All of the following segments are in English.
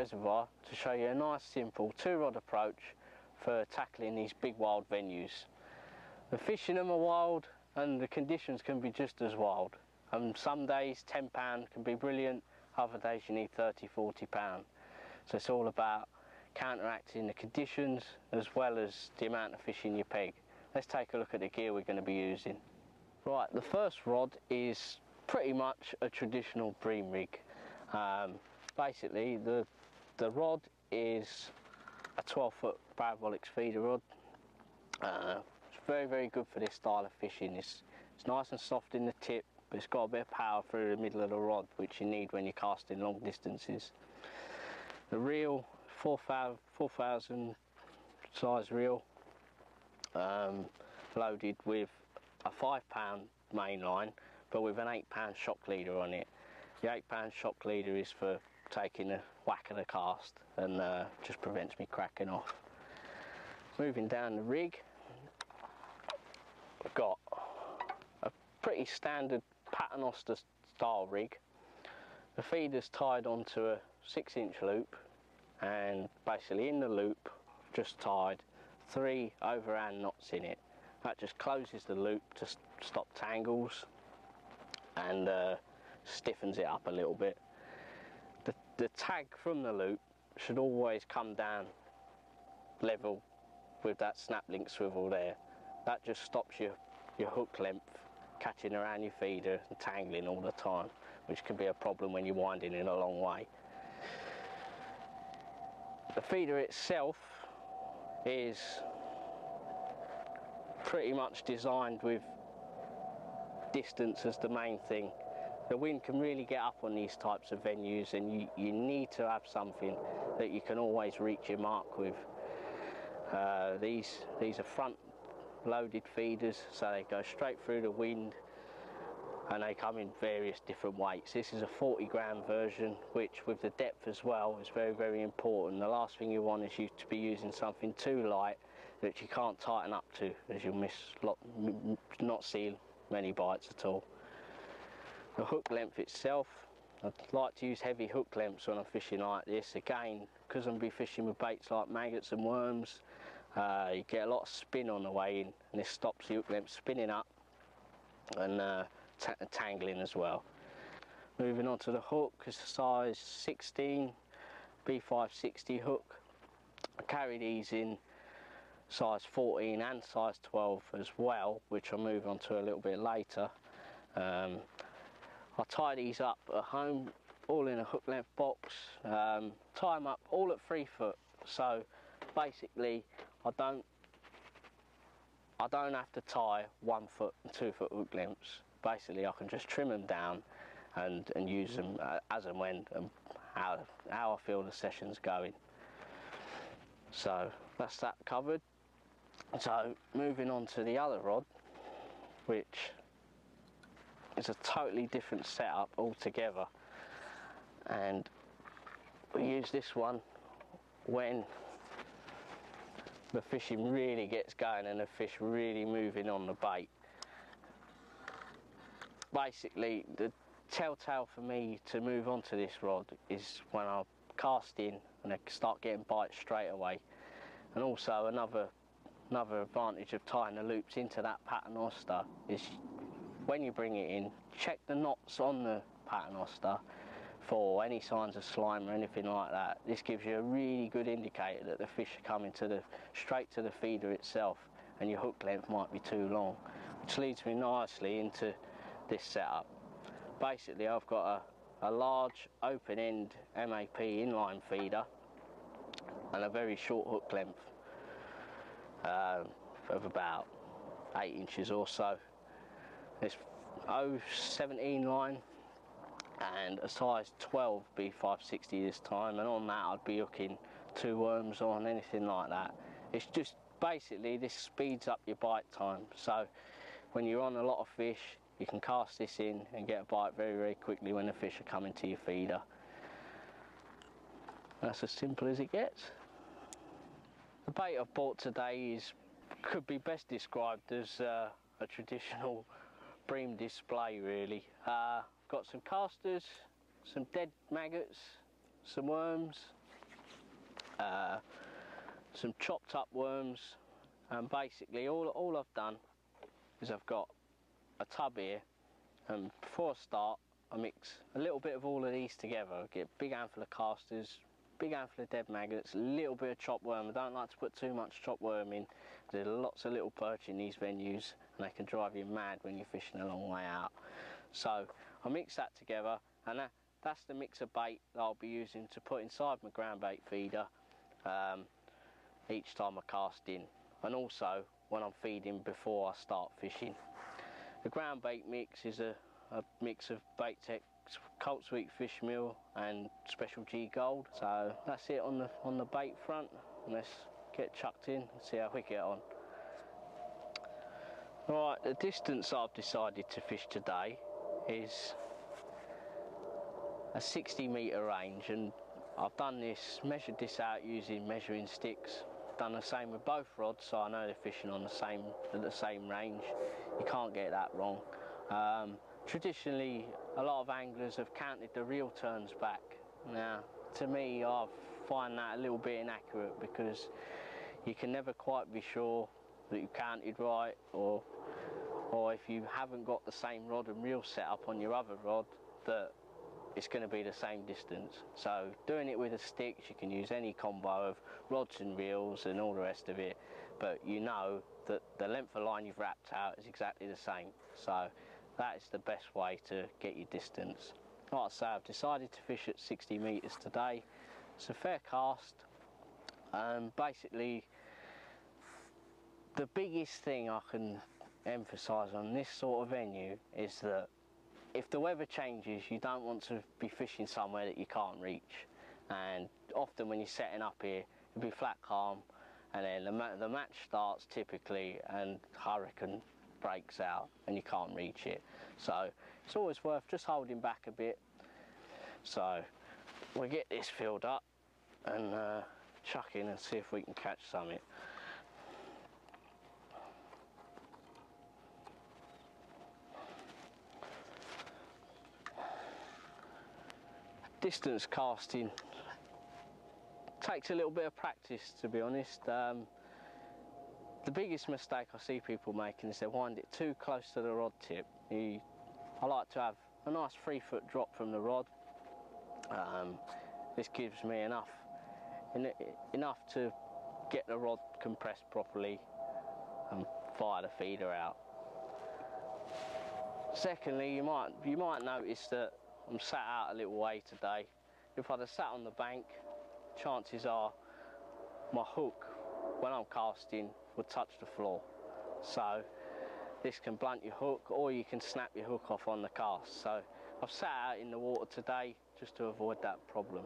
reservoir to show you a nice simple 2-rod approach for tackling these big wild venues. The fish in them are wild and the conditions can be just as wild. Some days £10 can be brilliant, other days you need £30–40. So it's all about counteracting the conditions as well as the amount of fish in your peg. Let's take a look at the gear we're going to be using. Right, the first rod is pretty much a traditional bream rig. Basically the rod is a 12-foot parabolic feeder rod. It's very good for this style of fishing. It's nice and soft in the tip, but it's got a bit of power through the middle of the rod, which you need when you're casting long distances. The reel, 4,000 size reel, loaded with a £5 main line, but with an £8 shock leader on it. The £8 shock leader is for taking a whack of the cast and just prevents me cracking off. Moving down the rig, we've got a pretty standard paternoster style rig. The feeder's tied onto a 6-inch loop, and basically in the loop just tied 3 overhand knots in it. That just closes the loop to stop tangles and stiffens it up a little bit. The tag from the loop should always come down level with that snap link swivel there. That just stops your hook length catching around your feeder and tangling all the time, which can be a problem when you're winding in a long way. The feeder itself is pretty much designed with distance as the main thing. The wind can really get up on these types of venues, and you need to have something that you can always reach your mark with. These are front loaded feeders, so they go straight through the wind, and they come in various different weights. This is a 40-gram version, which with the depth as well is very important. The last thing you want is you to be using something too light that you can't tighten up to, as you'll not see many bites at all. The hook length itself, I'd like to use heavy hook lengths when I'm fishing like this. Again, because I'm fishing with baits like maggots and worms, you get a lot of spin on the way in, and this stops the hook length spinning up and tangling as well. Moving on to the hook, it's a size 16 B560 hook. I carry these in size 14 and size 12 as well, which I'll move on to a little bit later. I tie these up at home, all in a hook length box, tie them up all at 3 foot, so basically I don't have to tie 1 foot and 2 foot hook lengths. Basically I can just trim them down and use them as and when and how I feel the session's going. So that's that covered. So moving on to the other rod, which is a totally different setup altogether, and we use this one when the fishing really gets going and the fish really moving on the bait. Basically the telltale for me to move on to this rod is when I cast in and I start getting bites straight away. And also another advantage of tying the loops into that paternoster is when you bring it in, check the knots on the paternoster for any signs of slime or anything like that. This gives you a really good indicator that the fish are coming straight to the feeder itself, and your hook length might be too long, which leads me nicely into this setup. Basically I've got a large open end MAP inline feeder and a very short hook length of about 8 inches or so. It's 0.17 line and a size 12 B560 this time, and on that I'd be hooking 2 worms on, anything like that. It's just basically this speeds up your bite time, so when you're on a lot of fish you can cast this in and get a bite very quickly when the fish are coming to your feeder. That's as simple as it gets. The bait I've bought today could be best described as a traditional bream display really. I've got some casters, some dead maggots, some worms, some chopped up worms, and basically all I've done is I've got a tub here, and before I start I mix a little bit of all of these together. I get a big handful of casters, big handful of dead maggots, a little bit of chopped worm. I don't like to put too much chopped worm in. There's lots of little perch in these venues and they can drive you mad when you're fishing a long way out. So I mix that together, and that's the mix of bait that I'll be using to put inside my ground bait feeder each time I cast in, and also when I'm feeding before I start fishing. The ground bait mix is a mix of Baitex Colt Sweet fish meal and Special G Gold. So that's it on the bait front. Let's get chucked in and see how we get on. Right, the distance I've decided to fish today is a 60-metre range, and I've done this, measured this out using measuring sticks. Done the same with both rods, so I know they're fishing on at the same range. You can't get that wrong. Traditionally, a lot of anglers have counted the reel turns back. Now, to me, I find that a little bit inaccurate, because you can never quite be sure that you counted right, or if you haven't got the same rod and reel set up on your other rod, that it's going to be the same distance. So doing it with a stick, you can use any combo of rods and reels and all the rest of it, but you know that the length of line you've wrapped out is exactly the same. So that is the best way to get your distance. Like I say, I've decided to fish at 60 metres today. It's a fair cast. Basically, the biggest thing I can emphasise on this sort of venue is that if the weather changes, you don't want to be fishing somewhere that you can't reach. And often when you're setting up here, it'll be flat calm, and then the match starts typically, and hurricane breaks out and you can't reach it. So it's always worth just holding back a bit. So we'll get this filled up and chuck in and see if we can catch something. Distance casting takes a little bit of practice, to be honest. The biggest mistake I see people making is they wind it too close to the rod tip. I like to have a nice 3-foot drop from the rod. This gives me enough to get the rod compressed properly and fire the feeder out. Secondly, you might notice that I'm sat out a little way today. If I'd have sat on the bank, chances are my hook, when I'm casting, would touch the floor. So this can blunt your hook, or you can snap your hook off on the cast. So I've sat out in the water today just to avoid that problem.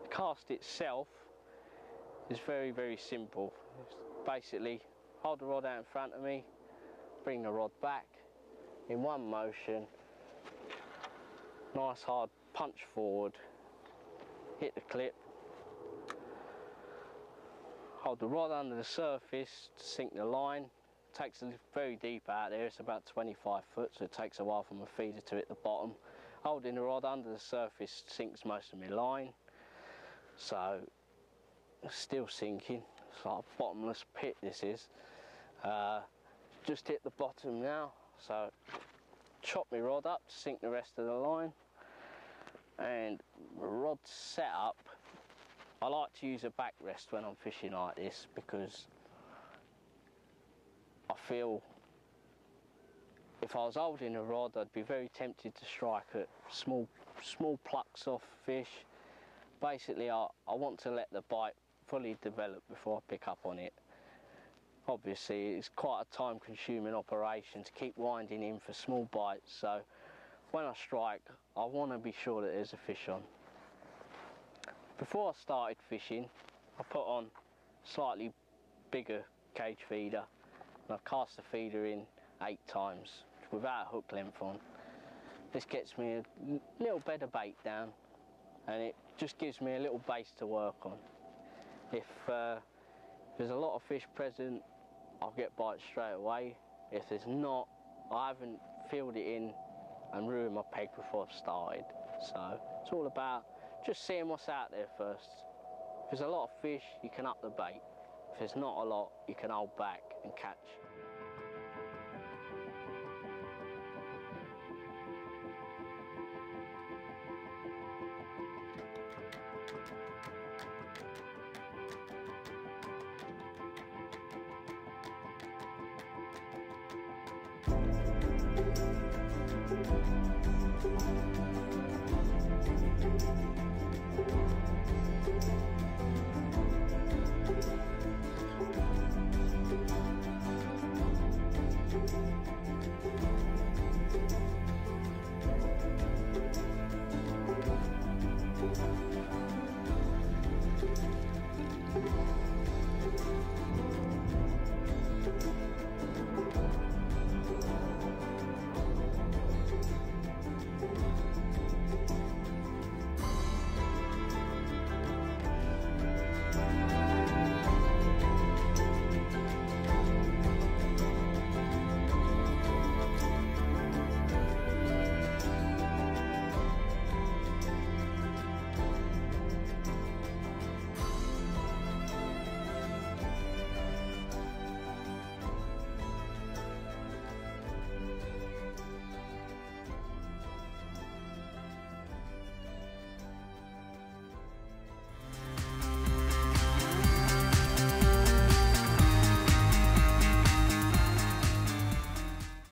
The cast itself is very, very simple. It's basically hold the rod out in front of me, bring the rod back in one motion, nice hard punch forward, hit the clip, hold the rod under the surface to sink the line. It takes very deep out there, it's about 25 foot, so it takes a while for my feeder to hit the bottom. Holding the rod under the surface sinks most of my line, so it's still sinking. It's like a bottomless pit, this is. Just hit the bottom now, so chop my rod up to sink the rest of the line. And rod setup, I like to use a backrest when I'm fishing like this, because I feel if I was holding a rod, I'd be very tempted to strike at small plucks off fish. Basically, I want to let the bite fully develop before I pick up on it. Obviously, it's quite a time-consuming operation to keep winding in for small bites, so when I strike, I want to be sure that there's a fish on. Before I started fishing, I put on a slightly bigger cage feeder, and I've cast the feeder in 8 times without a hook length on. This gets me a little bed of bait down, and it just gives me a little base to work on. If there's a lot of fish present, I'll get bites straight away. If there's not, I haven't filled it in and ruined my peg before I've started. So it's all about just seeing what's out there first. If there's a lot of fish, you can up the bait. If there's not a lot, you can hold back and catch.